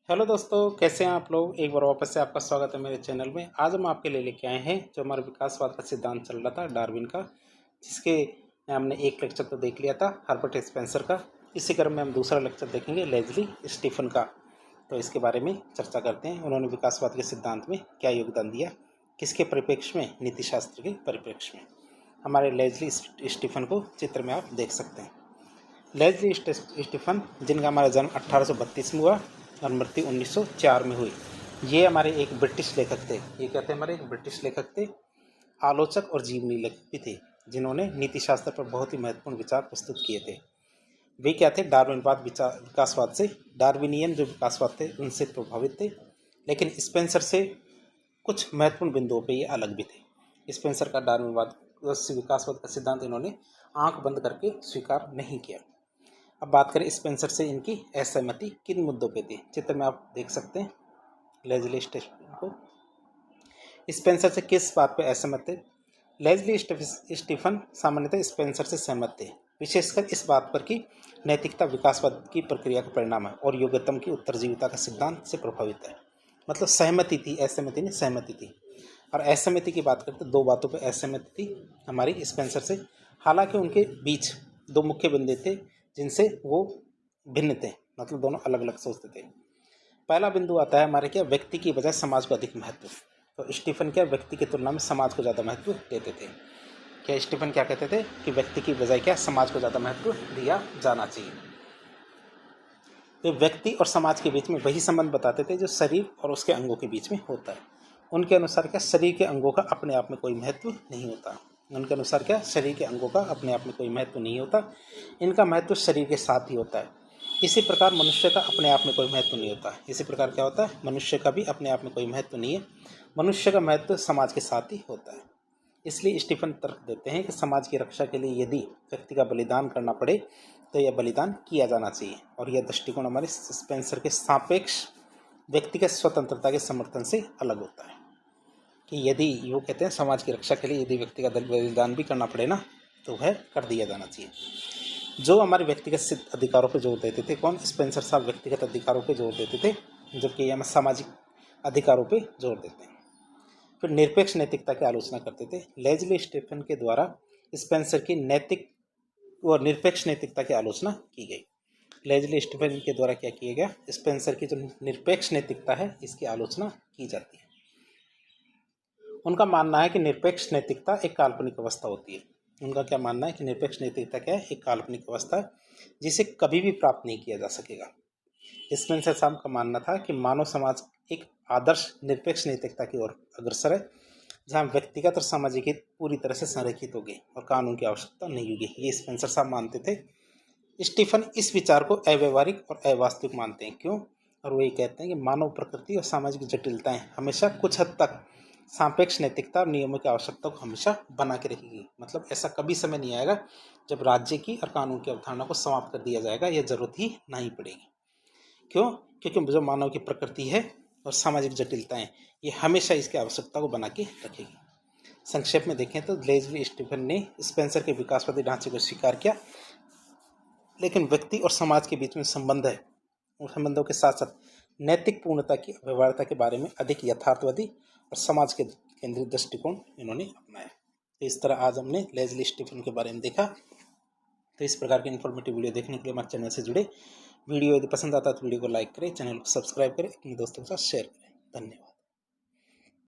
Hello दोस्तों, कैसे हैं आप लोग। एक बार वापस से आपका स्वागत है मेरे चैनल में। आज हम आपके लिए लेके आए हैं जो हमारा विकासवाद का सिद्धांत चल रहा था डार्विन का, जिसके हमने एक लेक्चर तो देख लिया था हर्बर्ट स्पेंसर का। इसी क्रम में हम दूसरा लेक्चर देखेंगे लेज़ली स्टीफन का। तो इसके बारे में चर्चा करते हैं, उन्होंने विकासवाद के सिद्धांत में क्या योगदान दिया, किसके परिप्रेक्ष्य में, नीतिशास्त्र के परिप्रेक्ष्य में। हमारे लेज़ली स्टीफन को चित्र में आप देख सकते हैं। लेज़ली स्टीफन, जिनका हमारा जन्म 1832 में हुआ और मृत्यु 1904 में हुई। ये हमारे एक ब्रिटिश लेखक थे। ये कहते हैं हमारे एक ब्रिटिश लेखक थे, आलोचक और जीवनी लेखक भी थे, जिन्होंने नीति शास्त्र पर बहुत ही महत्वपूर्ण विचार प्रस्तुत किए थे। वे क्या थे, डार्विनवाद विकासवाद से, डार्विनियन जो विकासवाद थे उनसे प्रभावित थे, लेकिन स्पेंसर से कुछ महत्वपूर्ण बिंदुओं पर ये अलग भी थे। स्पेंसर का डार्विनवाद विकासवाद का सिद्धांत इन्होंने आंख बंद करके स्वीकार नहीं किया। अब बात करें स्पेंसर से इनकी असहमति किन मुद्दों पे थी। चित्र में आप देख सकते हैं लेज़ली स्टीफन को। स्पेंसर से किस बात पे असहमत थे। लेज़ली स्टीफन सामान्यतः स्पेंसर से सहमत थे, विशेषकर इस बात पर कि नैतिकता विकासवाद की प्रक्रिया का परिणाम है और योग्यतम की उत्तरजीविता का सिद्धांत से प्रभावित है। मतलब सहमति थी, असहमति नहीं, सहमति थी। और असहमति की बात करते दो बातों पर असहमति थी हमारी स्पेंसर से। हालांकि उनके बीच दो मुख्य बिंदु थे जिनसे वो भिन्न थे, मतलब दोनों अलग अलग सोचते थे। पहला बिंदु आता है हमारे क्या, व्यक्ति की बजाय समाज को अधिक महत्व। तो स्टीफन क्या, व्यक्ति की तुलना में समाज को ज़्यादा महत्व देते थे। क्या स्टीफन क्या कहते थे कि व्यक्ति की बजाय क्या, समाज को ज़्यादा महत्व दिया जाना चाहिए। वे व्यक्ति और समाज के बीच में वही संबंध बताते थे जो शरीर और उसके अंगों के बीच में होता है। उनके अनुसार क्या, शरीर के अंगों का अपने आप में कोई महत्व नहीं होता। उनके अनुसार क्या, शरीर के अंगों का अपने आप में कोई महत्व नहीं होता, इनका महत्व शरीर के साथ ही होता है। इसी प्रकार मनुष्य का अपने आप में कोई महत्व नहीं होता। इसी प्रकार क्या होता है, मनुष्य का भी अपने आप में कोई महत्व नहीं है, मनुष्य का महत्व समाज के साथ ही होता है। इसलिए स्टीफन तर्क देते हैं कि समाज की रक्षा के लिए यदि व्यक्ति का बलिदान करना पड़े तो यह बलिदान किया जाना चाहिए। और यह दृष्टिकोण हमारे स्पेंसर के सापेक्ष व्यक्तिगत स्वतंत्रता के समर्थन से अलग होता है कि यदि वो कहते हैं समाज की रक्षा के लिए यदि व्यक्तिगत बलिदान भी करना पड़े ना, तो वह कर दिया जाना चाहिए। जो हमारे व्यक्तिगत अधिकारों पर जोर देते थे, कौन, स्पेंसर साहब व्यक्तिगत अधिकारों पर जोर देते थे, जबकि हम सामाजिक अधिकारों पर जोर देते हैं। फिर निरपेक्ष नैतिकता की आलोचना करते थे। लेज़ली स्टीफन के द्वारा स्पेंसर की नैतिक और निरपेक्ष नैतिकता की आलोचना की गई। लेज़ली स्टीफन के द्वारा क्या किया गया, स्पेंसर की जो निरपेक्ष नैतिकता है इसकी आलोचना की जाती है। उनका मानना है कि निरपेक्ष नैतिकता एक काल्पनिक अवस्था होती है। उनका क्या मानना है कि निरपेक्ष नैतिकता क्या है, एक काल्पनिक अवस्था है जिसे कभी भी प्राप्त नहीं किया जा सकेगा। स्पेंसर साहब का मानना था कि मानव समाज एक आदर्श निरपेक्ष नैतिकता की ओर अग्रसर है, जहाँ व्यक्तिगत और सामाजिक हित पूरी तरह से संरेखित होगी और कानून की आवश्यकता नहीं होगी। ये स्पेंसर साहब मानते थे। स्टीफन इस विचार को अव्यवहारिक और अवास्तविक मानते हैं। क्यों? और वो ये कहते हैं कि मानव प्रकृति और सामाजिक जटिलताएं हमेशा कुछ हद तक सापेक्ष नैतिकता और नियमों की आवश्यकता को हमेशा बना के रखेगी। मतलब ऐसा कभी समय नहीं आएगा जब राज्य की और कानून की अवधारणा को समाप्त कर दिया जाएगा, यह जरूरत ही नहीं पड़ेगी। क्यों? क्योंकि जो मानव की प्रकृति है और सामाजिक जटिलताएं, ये हमेशा इसकी आवश्यकता को बना के रखेगी। संक्षेप में देखें तो लेज़ली स्टीफन ने स्पेंसर के विकासवादी ढांचे को स्वीकार किया, लेकिन व्यक्ति और समाज के बीच में संबंध है, उन संबंधों के साथ साथ नैतिक पूर्णता की व्यवहार्यता के बारे में अधिक यथार्थवादी और समाज के केंद्रित दृष्टिकोण इन्होंने अपनाया। तो इस तरह आज हमने लेज़ली स्टीफन के बारे में देखा। तो इस प्रकार की इन्फॉर्मेटिव वीडियो देखने के लिए हमारे चैनल से जुड़े। वीडियो यदि पसंद आता है तो वीडियो को लाइक करें, चैनल को सब्सक्राइब करें, अपने दोस्तों के साथ शेयर करें। धन्यवाद।